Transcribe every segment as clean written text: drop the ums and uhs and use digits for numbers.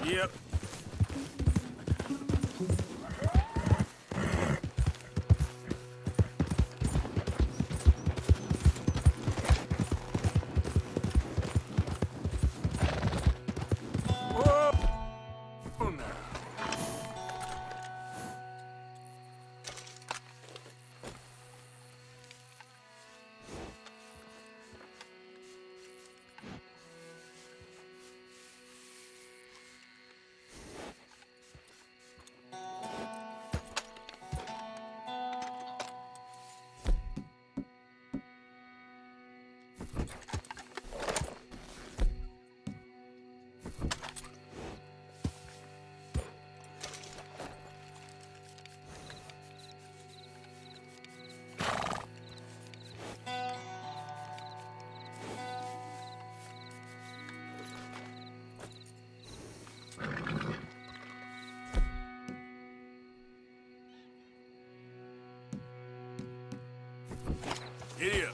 Yep. Whoa! Now. Giddy up.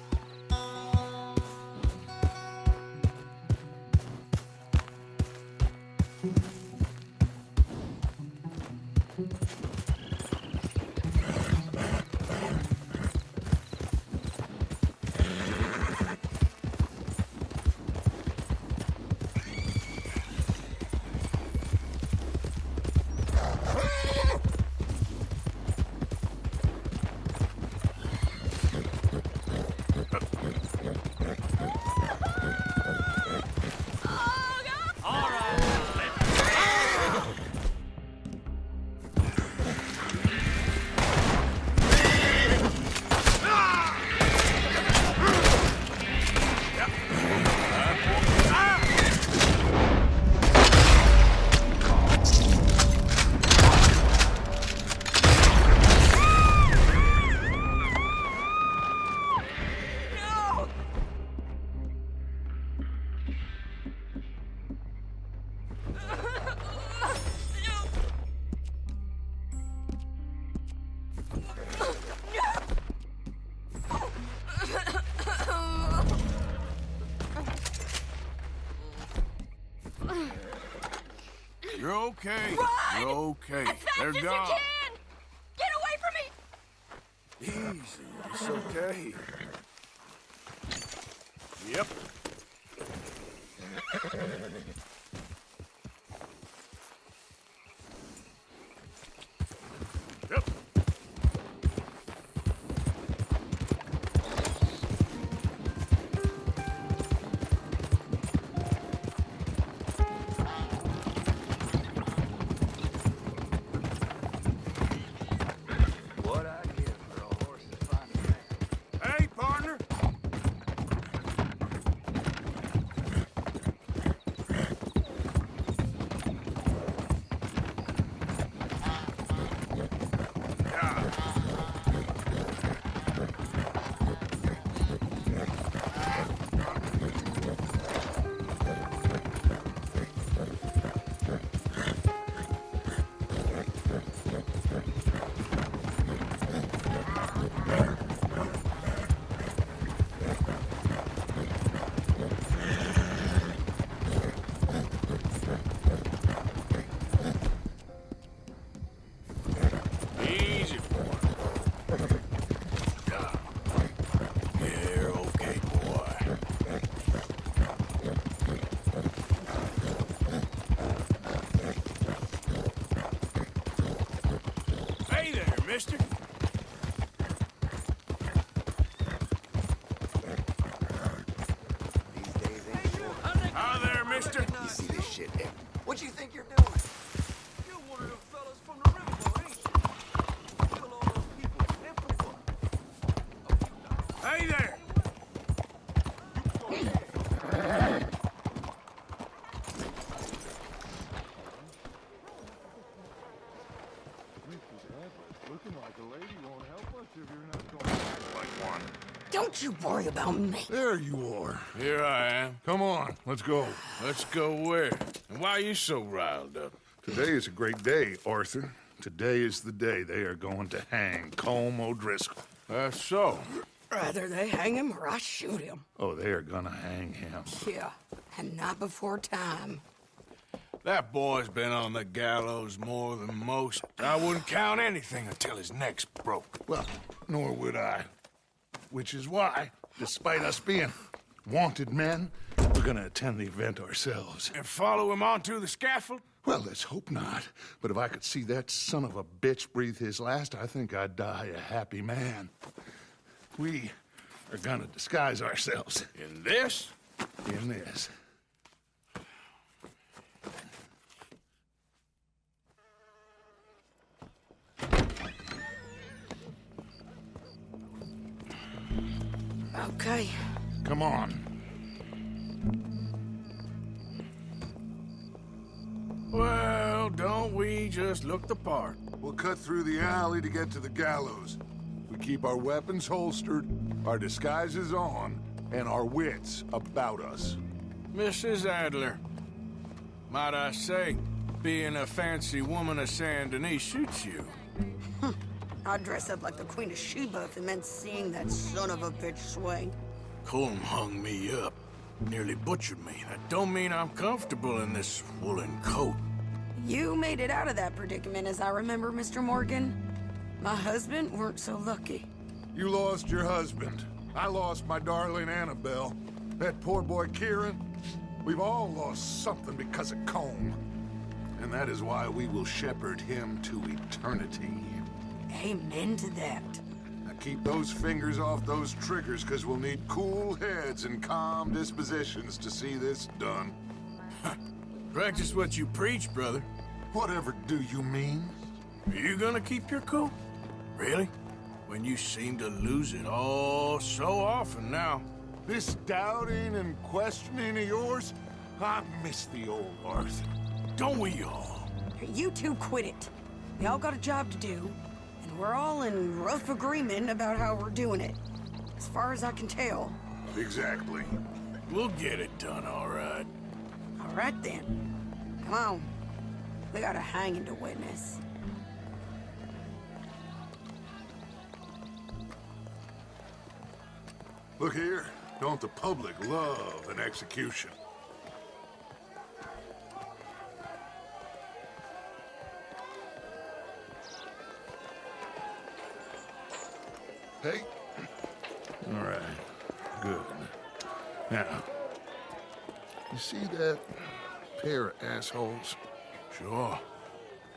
You're okay. Run! You're okay. As fast They're as you gone. can! Get away from me! Easy. It's okay. Yep. Yep. What I give for a horse to find a man. Hey, partner. Easy, boy. You're okay, boy. Hey there, mister. These days ain't short. Hi there, mister. You see this shit, eh? What you think you're doing? You're one of them fellas from the riverboat, ain't you? Kill all those people, and for what? Hey there. Looking like a lady won't help us if you're not going to act like one. Don't you worry about me. There you are. Here I am. Come on, let's go. Let's go where? And why are you so riled up? Today is a great day, Arthur. Today is the day they are going to hang Colm O'Driscoll. That's so. Rather they hang him or I shoot him. Oh, they are gonna hang him. Yeah, and not before time. That boy's been on the gallows more than most. I wouldn't count anything until his neck's broke. Well, nor would I. Which is why, despite us being wanted men, we're gonna attend the event ourselves. And follow him onto the scaffold? Well, let's hope not. But if I could see that son of a bitch breathe his last, I think I'd die a happy man. We are gonna disguise ourselves In this? in this. Okay. Come on. Well, don't we just look the part? We'll cut through the alley to get to the gallows. We keep our weapons holstered, our disguises on, and our wits about us. Mrs. Adler, might I say, being a fancy woman of Saint Denis suits you. I'd dress up like the Queen of Sheba if it meant seeing that son of a bitch swing. Colm hung me up, nearly butchered me. That don't mean I'm comfortable in this woolen coat. You made it out of that predicament, as I remember, Mr. Morgan. My husband weren't so lucky. You lost your husband. I lost my darling Annabelle. That poor boy Kieran. We've all lost something because of Colm. And that is why we will shepherd him to eternity. Amen to that. Now keep those fingers off those triggers, because we'll need cool heads and calm dispositions to see this done. Practice what you preach, brother. Whatever do you mean? Are you gonna keep your cool? Really? When you seem to lose it all so often now. This doubting and questioning of yours, I miss the old Arthur. Don't we all? You two quit it. We all got a job to do, and we're all in rough agreement about how we're doing it. As far as I can tell. Exactly. We'll get it done, all right. All right then. Come on. We got a hanging to witness. Look here, don't the public love an execution? Hey? All right. Good. Now, you see that pair of assholes? Sure.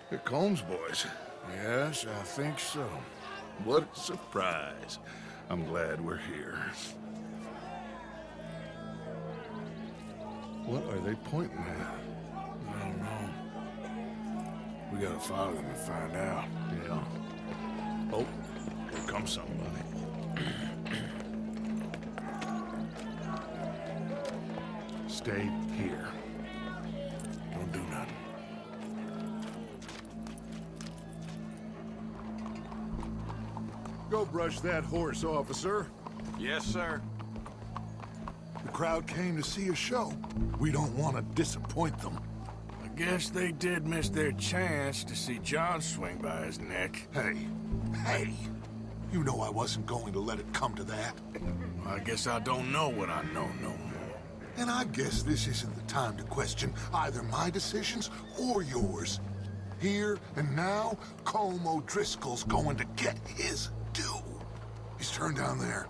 They're Combs boys. Yes, I think so. What a surprise. I'm glad we're here. What are they pointing at? I don't know. We gotta follow them and find out. Yeah. Oh, here comes somebody. Stay here. Don't do nothing. Go brush that horse, officer. Yes, sir. The crowd came to see a show. We don't want to disappoint them. I guess they did miss their chance to see John swing by his neck. Hey, you know I wasn't going to let it come to that. I guess I don't know what I know no more. And I guess this isn't the time to question either my decisions or yours. Here and now, Colm O'Driscoll's going to get his due. He's turned down there.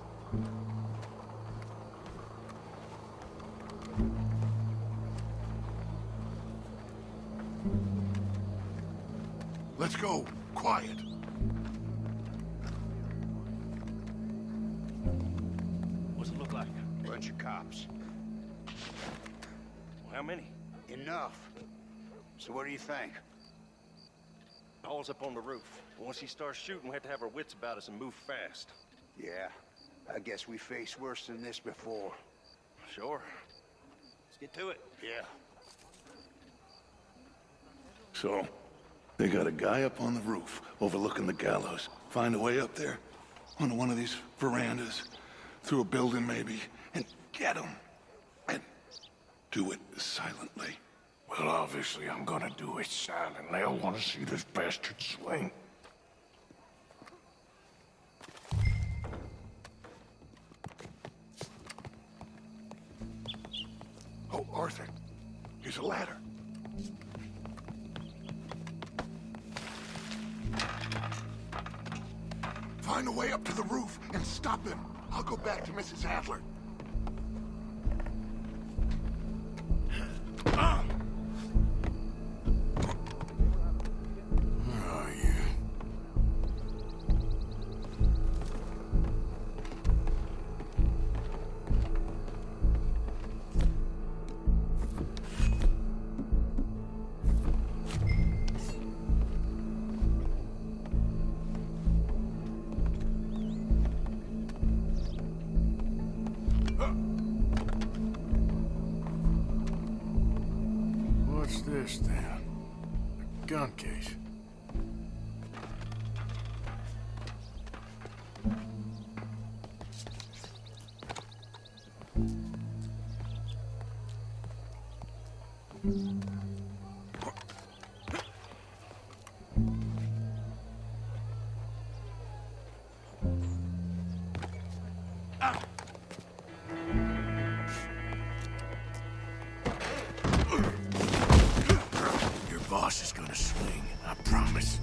Let's go. Quiet. What's it look like? Bunch of cops. Well, how many? Enough. So what do you think? Paul's up on the roof. Once he starts shooting, we have to have our wits about us and move fast. Yeah, I guess we faced worse than this before. Sure. Let's get to it. Yeah. So, they got a guy up on the roof overlooking the gallows. Find a way up there, onto one of these verandas, through a building maybe, and get him. And do it silently. Well, obviously, I'm gonna do it silently. I want to see this bastard swing. Oh, Arthur, here's a ladder. Find a way up to the roof and stop him. I'll go back to Mrs. Adler. Where are you? What's this then? A gun case. Your boss is gonna swing, I promise.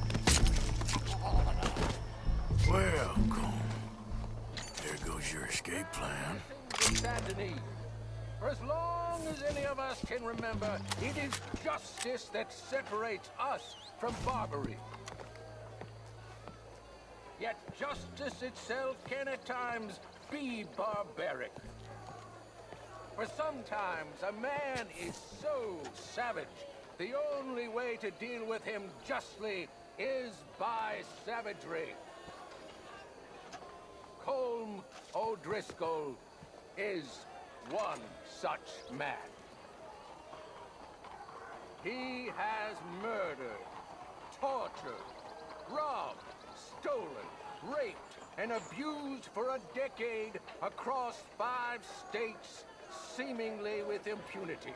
Well, Colm, there goes your escape plan. Saint-Denis. For as long as any of us can remember, it is justice that separates us from Barbary. Yet justice itself can at times be barbaric. For sometimes a man is so savage, the only way to deal with him justly is by savagery. Colm O'Driscoll is one such man. He has murdered, tortured, robbed, stolen, raped, and abused for a decade across 5 states, seemingly with impunity.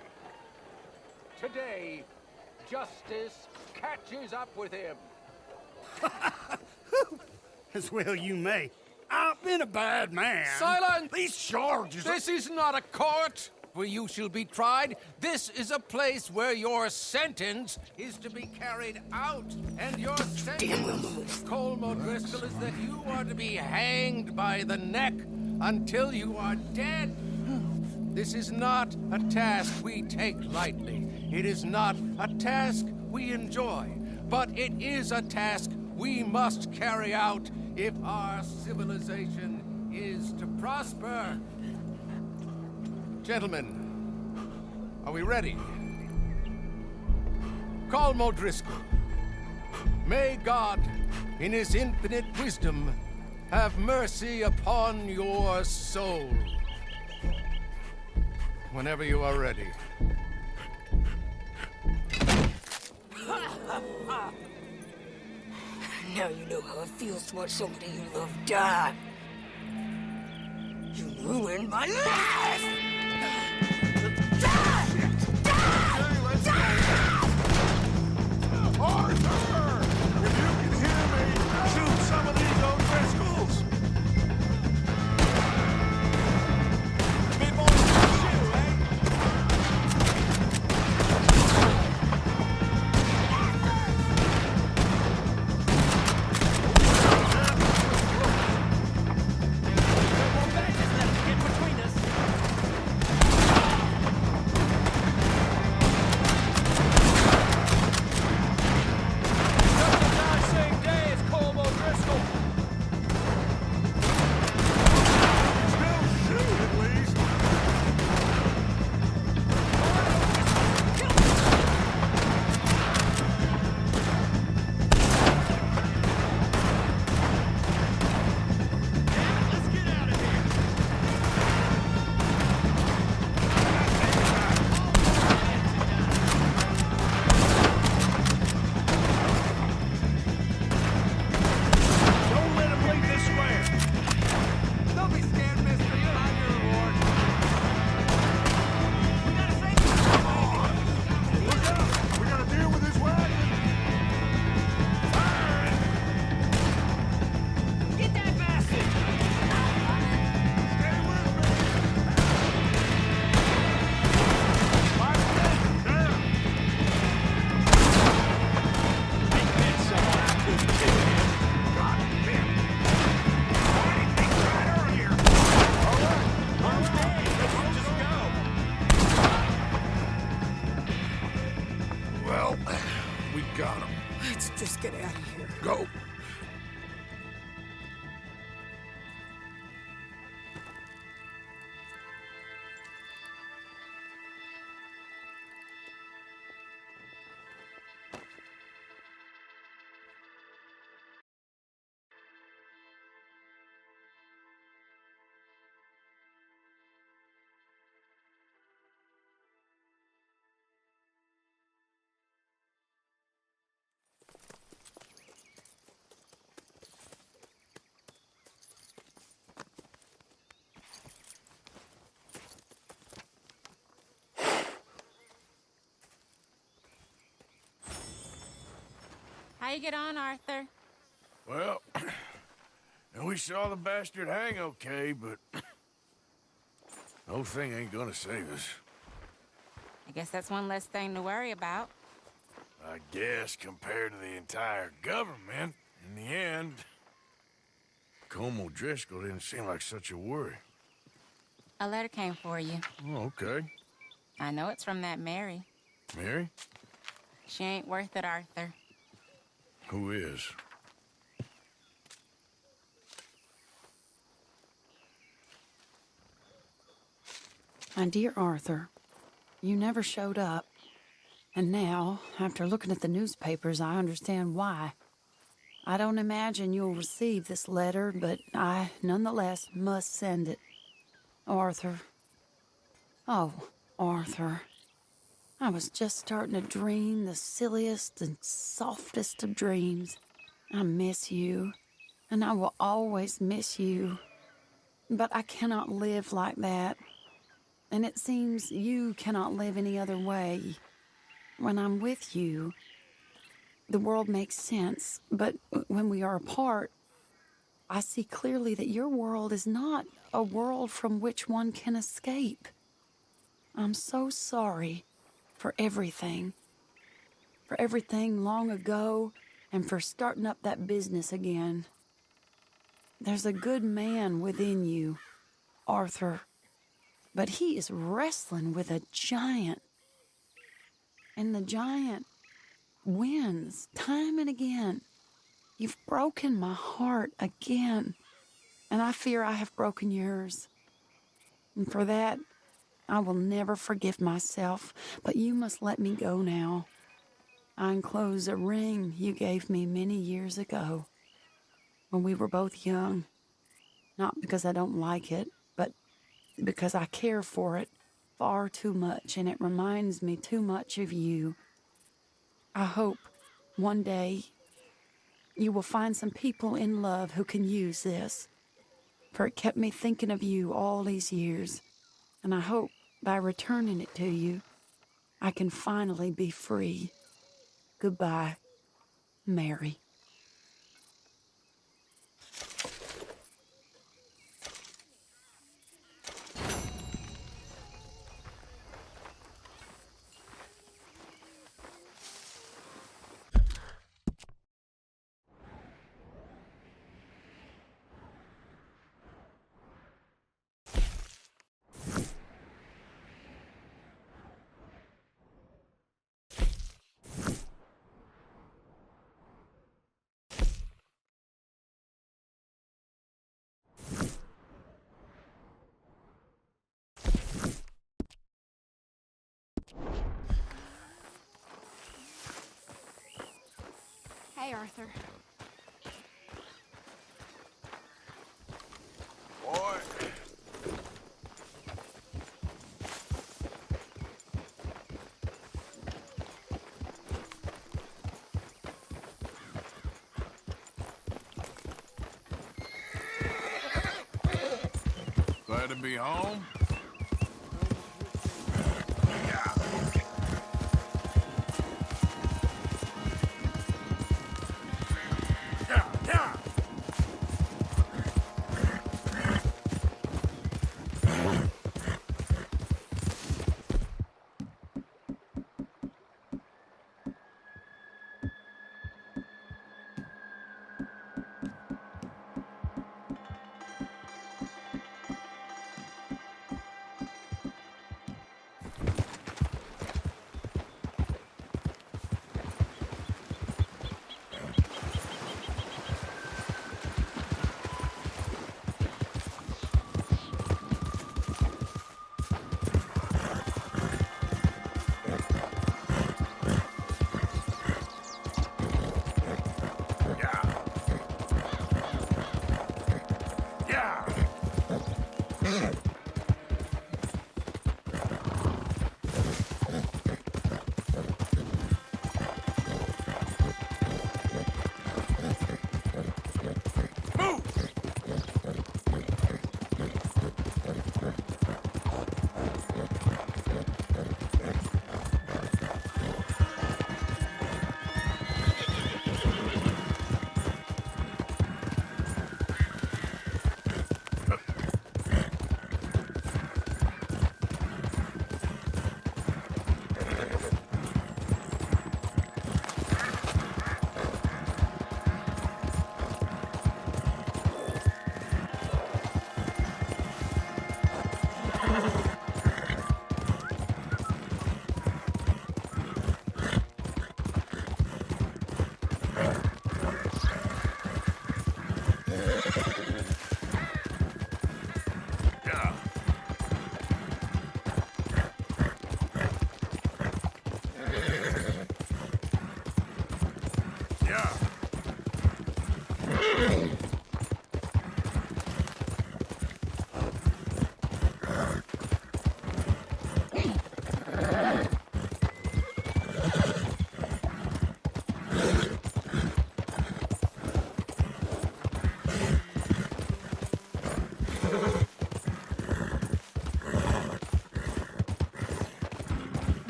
Today, justice catches up with him. As well you may. I've been a bad man. Silence! These charges are... This is not a court where you shall be tried. This is a place where your sentence is to be carried out. And your sentence, Colm O'Driscoll, is that you are to be hanged by the neck until you are dead. This is not a task we take lightly. It is not a task we enjoy. But it is a task we must carry out if our civilization is to prosper. Gentlemen, are we ready? Colm O'Driscoll, may God, in his infinite wisdom, have mercy upon your soul. Whenever you are ready. Now you know how it feels to watch somebody you love die. You ruined my life! Arthur! If you can hear me, shoot some of these O'Driscolls! Bit more than you, eh? Got him. Let's just get out of here. Go. How you get on, Arthur? Well, we saw the bastard hang okay, but the whole thing ain't gonna save us. I guess that's one less thing to worry about. I guess compared to the entire government, in the end, Colm O'Driscoll didn't seem like such a worry. A letter came for you. Oh, okay. I know it's from that Mary. Mary? She ain't worth it, Arthur. Who is? My dear Arthur, you never showed up. And now, after looking at the newspapers, I understand why. I don't imagine you'll receive this letter, but I, nonetheless, must send it. Arthur. Oh, Arthur. I was just starting to dream the silliest and softest of dreams. I miss you, and I will always miss you. But I cannot live like that. And it seems you cannot live any other way. When I'm with you, the world makes sense. But when we are apart, I see clearly that your world is not a world from which one can escape. I'm so sorry for everything. For everything long ago, and for starting up that business again. There's a good man within you, Arthur, but he is wrestling with a giant. And the giant wins time and again. You've broken my heart again, and I fear I have broken yours. And for that, I will never forgive myself, but you must let me go now. I enclose a ring you gave me many years ago, when we were both young. Not because I don't like it, but because I care for it far too much, and it reminds me too much of you. I hope one day you will find some people in love who can use this, for it kept me thinking of you all these years, and I hope by returning it to you, I can finally be free. Goodbye, Mary. Hey, Arthur. Boy. Glad to be home.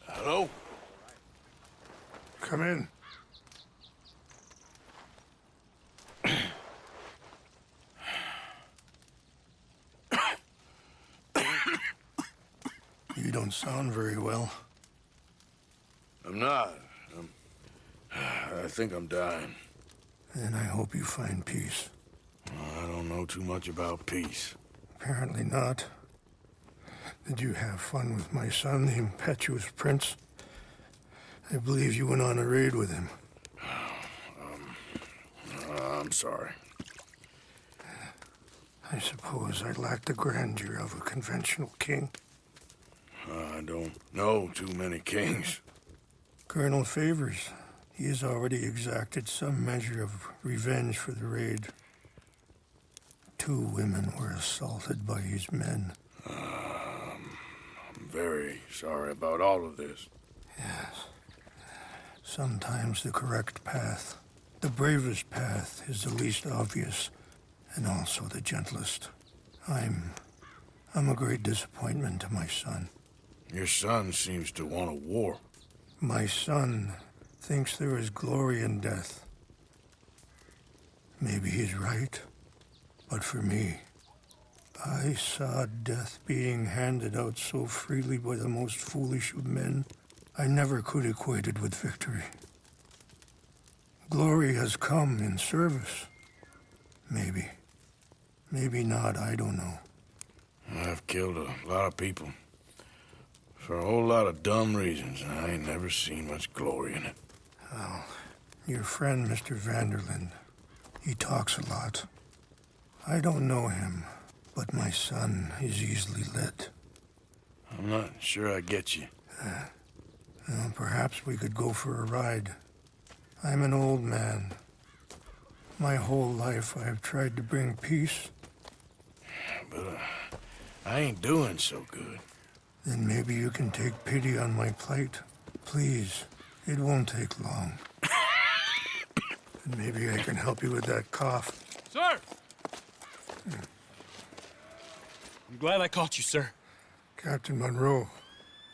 Hello? Come in. You don't sound very well. I'm not. I think I'm dying. And I hope you find peace. I don't know too much about peace. Apparently not. Did you have fun with my son, the impetuous prince? I believe you went on a raid with him. I'm sorry. I suppose I lack the grandeur of a conventional king. I don't know too many kings. Colonel Favors, he has already exacted some measure of revenge for the raid. 2 women were assaulted by his men. I'm very sorry about all of this. Yes. Sometimes the correct path, the bravest path, is the least obvious, and also the gentlest. I'm a great disappointment to my son. Your son seems to want a war. My son thinks there is glory in death. Maybe he's right, but for me, I saw death being handed out so freely by the most foolish of men, I never could equate it with victory. Glory has come in service. Maybe. Maybe not, I don't know. I've killed a lot of people. For a whole lot of dumb reasons, and I ain't never seen much glory in it. Well, your friend, Mr. Vanderlyn, he talks a lot. I don't know him, but my son is easily led. I'm not sure I get you. Well, perhaps we could go for a ride. I'm an old man. My whole life I have tried to bring peace. But I ain't doing so good. Then maybe you can take pity on my plight. Please, it won't take long. And maybe I can help you with that cough. Sir! I'm glad I caught you, sir. Captain Monroe,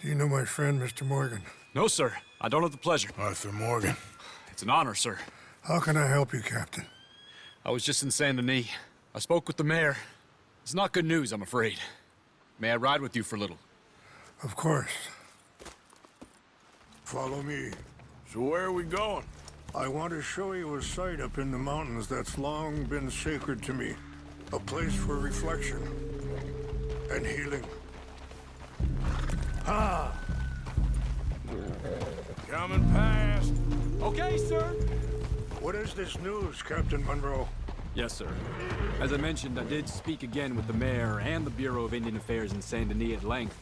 do you know my friend, Mr. Morgan? No, sir. I don't have the pleasure. Arthur Morgan. It's an honor, sir. How can I help you, Captain? I was just in Saint Denis. I spoke with the mayor. It's not good news, I'm afraid. May I ride with you for a little? Of course. Follow me. So where are we going? I want to show you a site up in the mountains that's long been sacred to me. A place for reflection and healing. Ah! Coming past. Okay, sir. What is this news, Captain Monroe? Yes, sir. As I mentioned, I did speak again with the mayor and the Bureau of Indian Affairs in Saint Denis at length.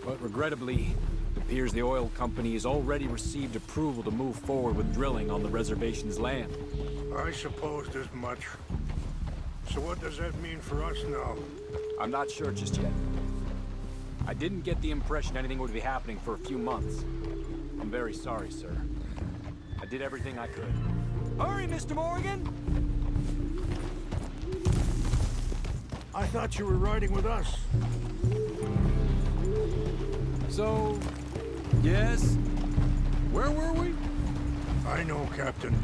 But regrettably, it appears the oil company has already received approval to move forward with drilling on the reservation's land. I supposed as much. So what does that mean for us now? I'm not sure just yet. I didn't get the impression anything would be happening for a few months. I'm very sorry, sir. I did everything I could. Hurry, Mr. Morgan! I thought you were riding with us. So, yes? Where were we? I know, Captain.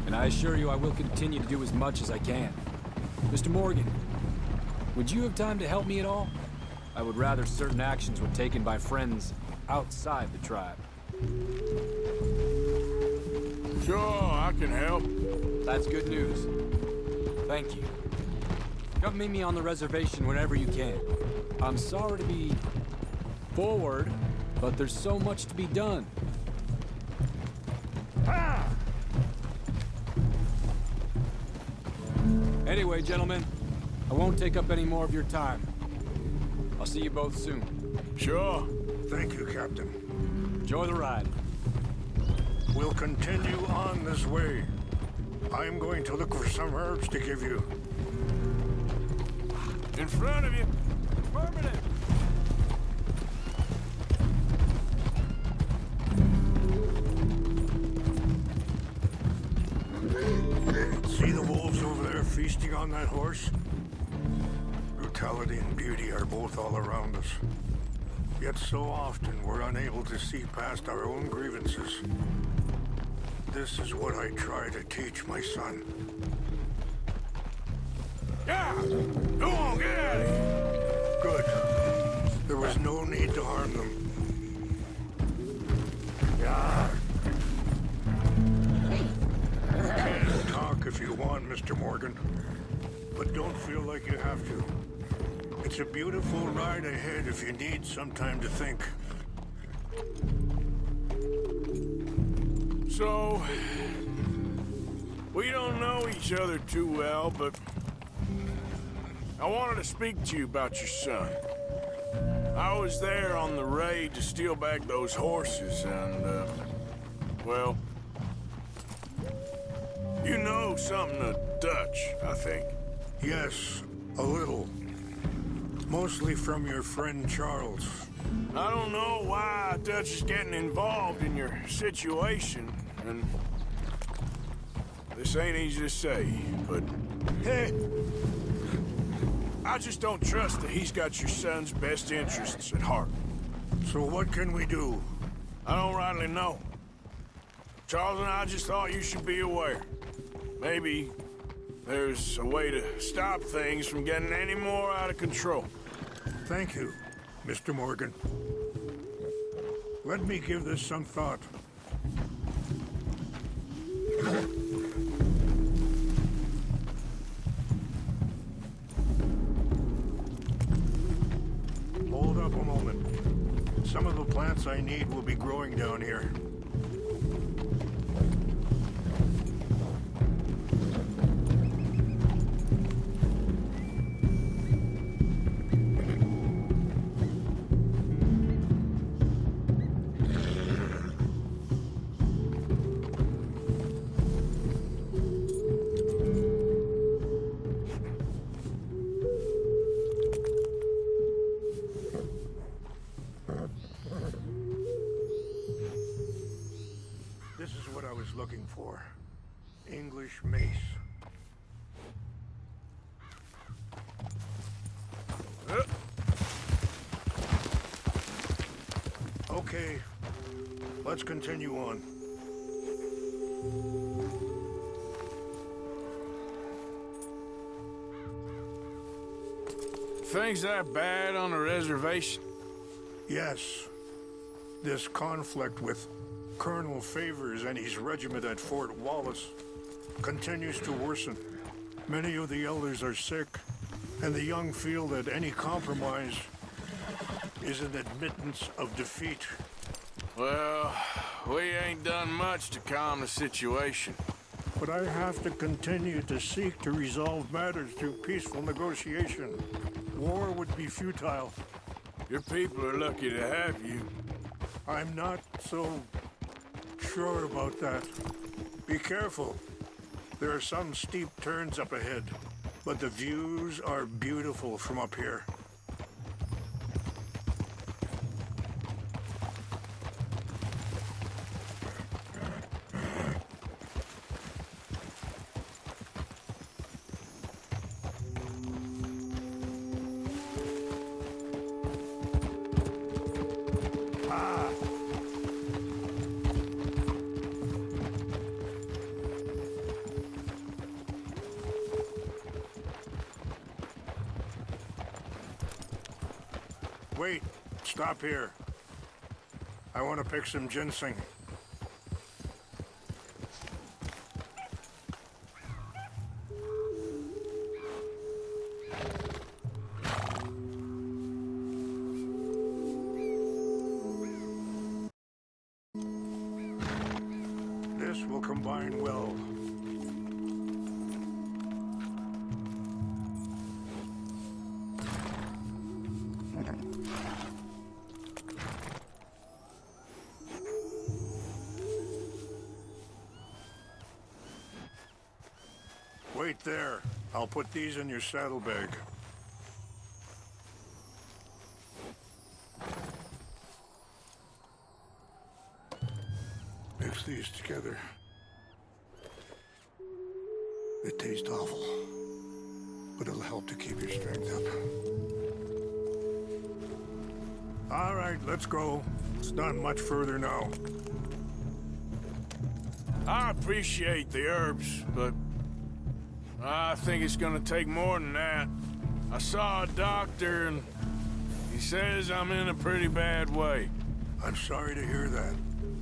And I assure you I will continue to do as much as I can. Mr. Morgan, would you have time to help me at all? I would rather certain actions were taken by friends outside the tribe. Sure, I can help. That's good news. Thank you. Come meet me on the reservation whenever you can. I'm sorry to be forward, but there's so much to be done. Ah! Anyway, gentlemen, I won't take up any more of your time. I'll see you both soon. Sure. Thank you, Captain. Enjoy the ride. We'll continue on this way. I'm going to look for some herbs to give you. In front of you. Affirmative. See the wolves over there feasting on that horse? Brutality and beauty are both all around us. Yet so often we're unable to see past our own grievances. This is what I try to teach my son. Yeah! Go on, get out of here! Good. There was no need to harm them. Yeah. You can talk if you want, Mr. Morgan. But don't feel like you have to. It's a beautiful ride ahead if you need some time to think. So, we don't know each other too well, but I wanted to speak to you about your son. I was there on the raid to steal back those horses, and, well, you know something of Dutch, I think. Yes, a little. Mostly from your friend Charles. I don't know why Dutch is getting involved in your situation, and this ain't easy to say, but hey, I just don't trust that he's got your son's best interests at heart. So what can we do? I don't rightly know. Charles and I just thought you should be aware. Maybe there's a way to stop things from getting any more out of control. Thank you, Mr. Morgan. Let me give this some thought. Hold up a moment. Some of the plants I need will be growing down here. This is what I was looking for. English mace. Okay, let's continue on. Things that bad on the reservation? Yes. This conflict with Colonel Favors and his regiment at Fort Wallace continues to worsen. Many of the elders are sick, and the young feel that any compromise is an admittance of defeat. Well, we ain't done much to calm the situation. But I have to continue to seek to resolve matters through peaceful negotiation. War would be futile. Your people are lucky to have you. I'm not so sure about that. Be careful. There are some steep turns up ahead, but the views are beautiful from up here. Wait, stop here. I want to pick some ginseng. This will combine well. Wait there. I'll put these in your saddlebag. Mix these together. They taste awful, but it'll help to keep your strength up. All right, let's go. It's not much further now. I appreciate the herbs, but I think it's gonna take more than that. I saw a doctor and he says I'm in a pretty bad way. I'm sorry to hear that.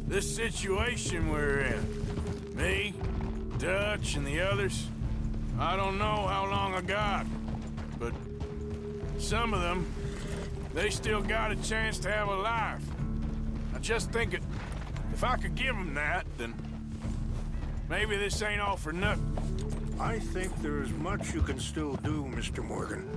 This situation we're in, me, Dutch, and the others, I don't know how long I got, but some of them, they still got a chance to have a life. I just think if I could give them that, then maybe this ain't all for nothing. I think there is much you can still do, Mr. Morgan.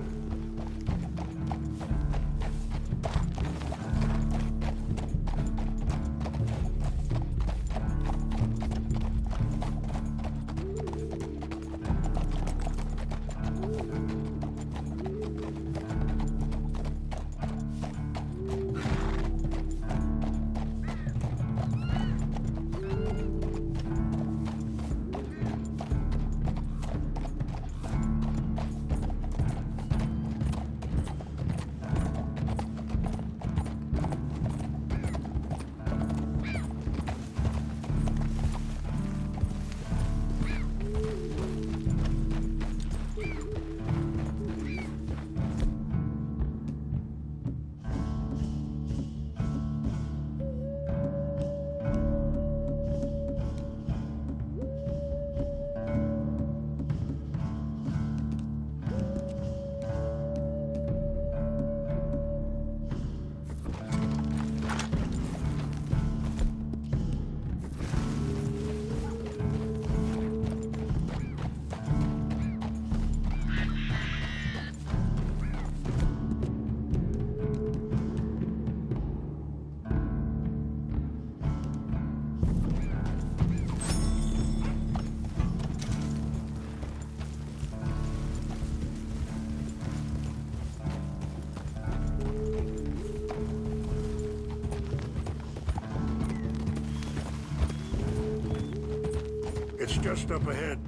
It's just up ahead.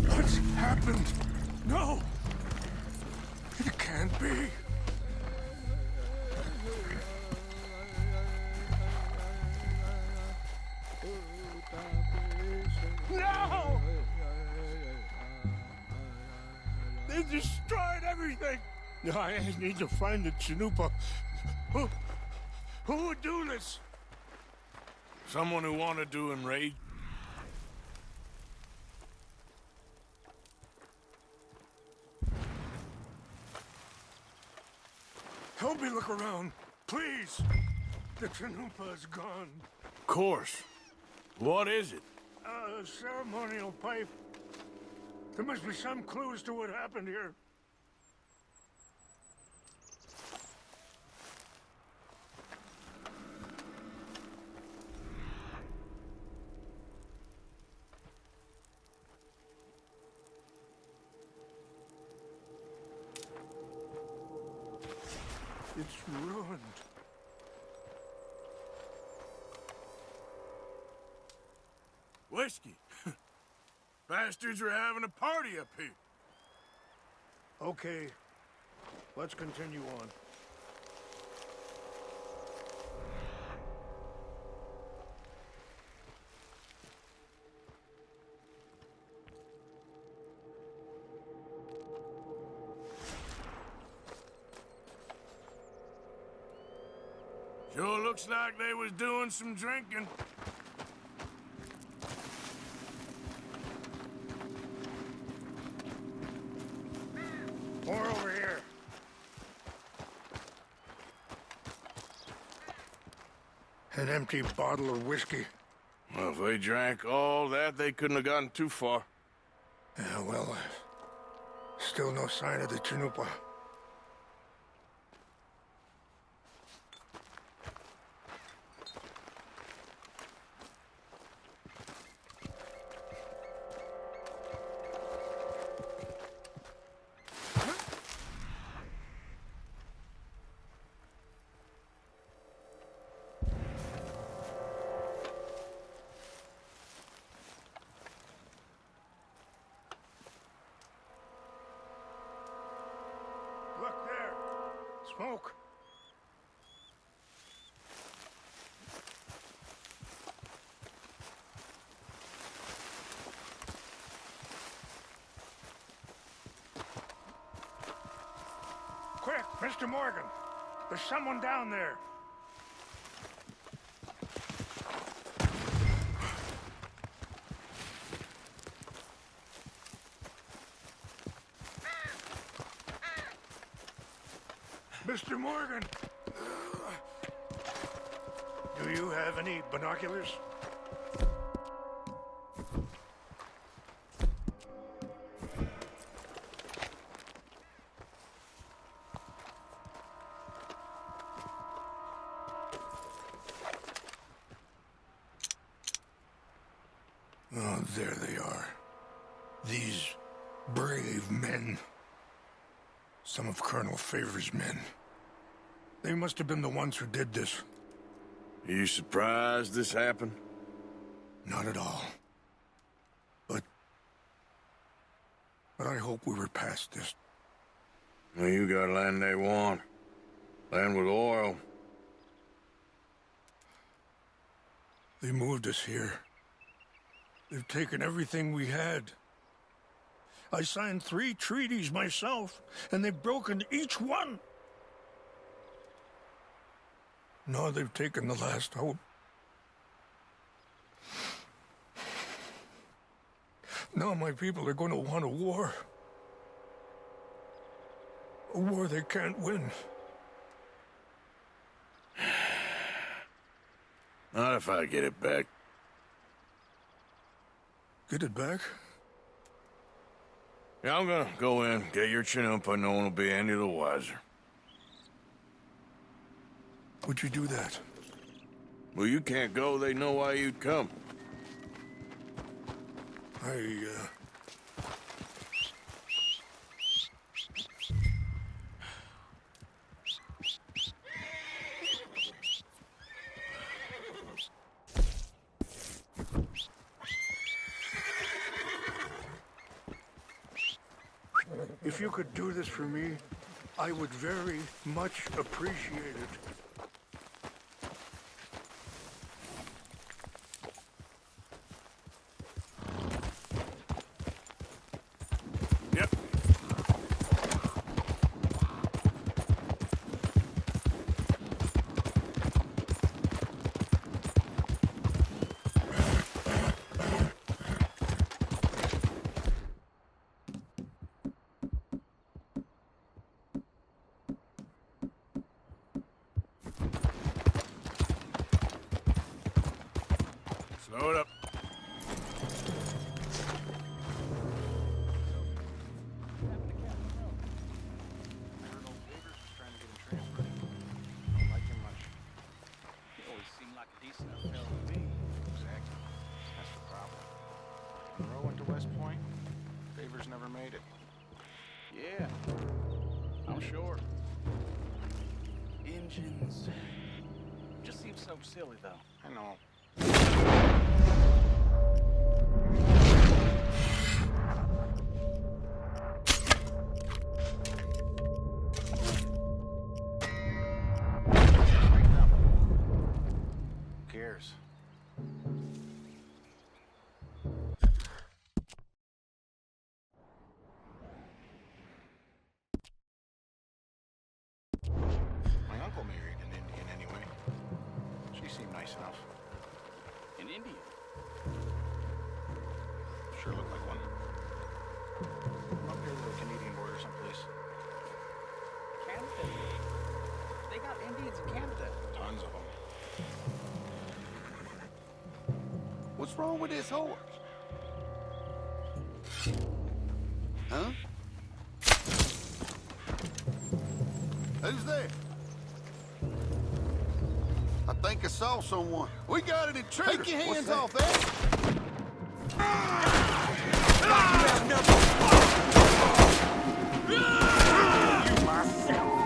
What's happened? No! It can't be. No! They destroyed everything! I need to find the Chanupa. Who would do this? Someone who wanted to enrage. Help me look around, please. The Chanupa is gone. Of course. What is it? A ceremonial pipe. There must be some clues to what happened here. It's ruined. Whiskey. Bastards are having a party up here. Okay, let's continue on. Sure looks like they was doing some drinking. More over here. An empty bottle of whiskey. Well, if they drank all that, they couldn't have gotten too far. Yeah, well, still no sign of the Chanupa. Look there. Smoke. Quick, Mr. Morgan. There's someone down there. Mr. Morgan! Do you have any binoculars? Oh, there they are. These brave men. Some of Colonel Favor's men. They must have been the ones who did this. Are you surprised this happened? Not at all. But I hope we were past this. Well, you got land they want. Land with oil. They moved us here. They've taken everything we had. I signed 3 treaties myself, and they've broken each one. Now they've taken the last hope. Now my people are going to want a war. A war they can't win. Not if I get it back. Get it back? Yeah, I'm gonna go in, get your Chanupa, no one will be any the wiser. Would you do that? Well, you can't go, they know why you'd come. If you could do this for me, I would very much appreciate it. Yep. Slow it up. Never made it. Yeah, I'm sure. Engines. Just seems so silly, though. I know. Who cares? Uncle married an Indian anyway. She seemed nice enough. An Indian? Sure looked like one. Up near the Canadian border someplace. Canada? They got Indians in Canada. Tons of them. What's wrong with this horse? Huh? Who's there? I think I saw someone. We got an intruder. Take your hands off that. You myself.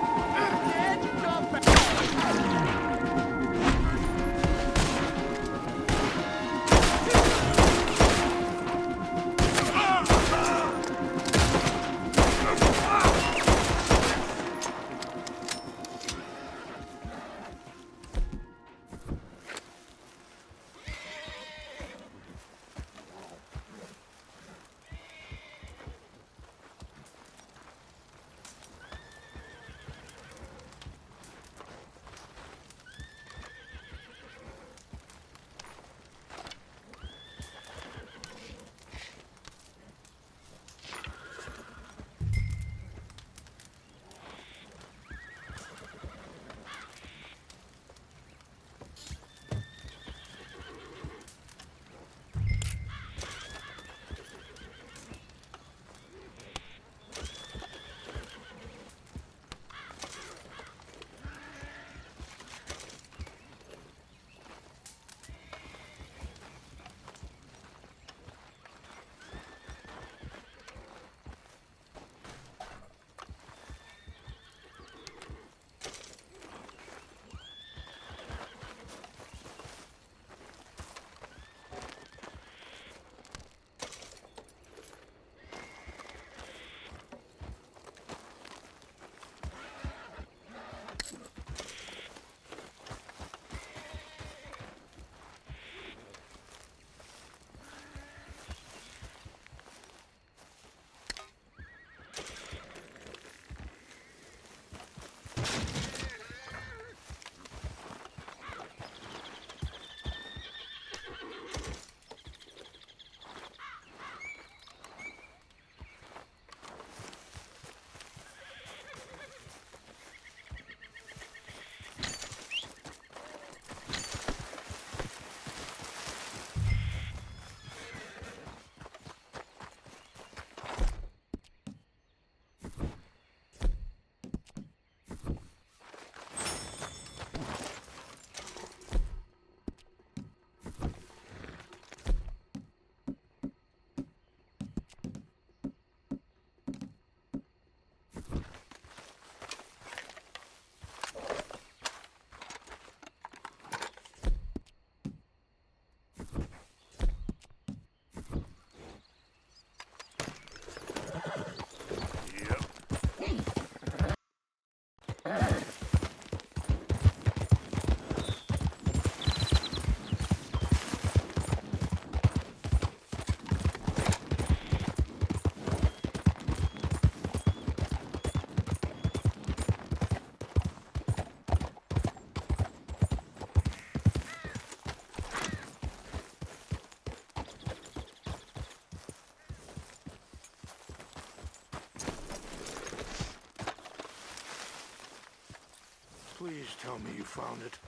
Please tell me you found it.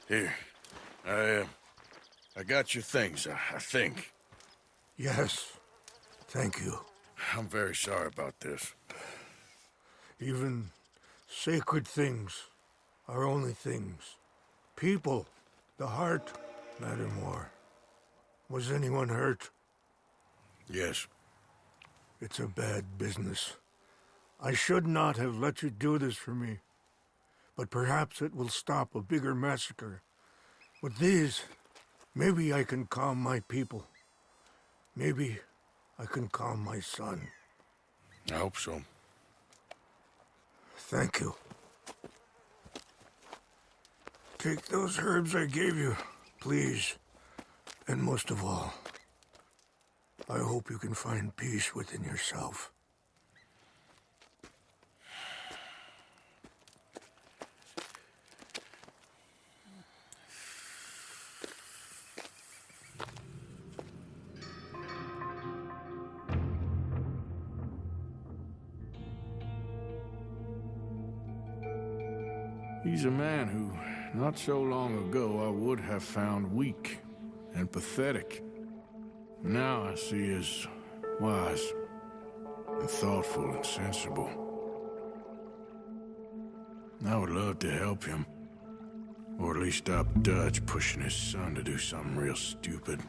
Here. I got your things, I think. Yes. Thank you. I'm very sorry about this. Even sacred things are only things. People, the heart, matter more. Was anyone hurt? Yes. It's a bad business. I should not have let you do this for me. But perhaps it will stop a bigger massacre. With these, maybe I can calm my people. Maybe I can calm my son. I hope so. Thank you. Take those herbs I gave you, please. And most of all, I hope you can find peace within yourself. He's a man who, not so long ago, I would have found weak and pathetic. Now I see as wise and thoughtful and sensible. I would love to help him, or at least stop Dutch pushing his son to do something real stupid.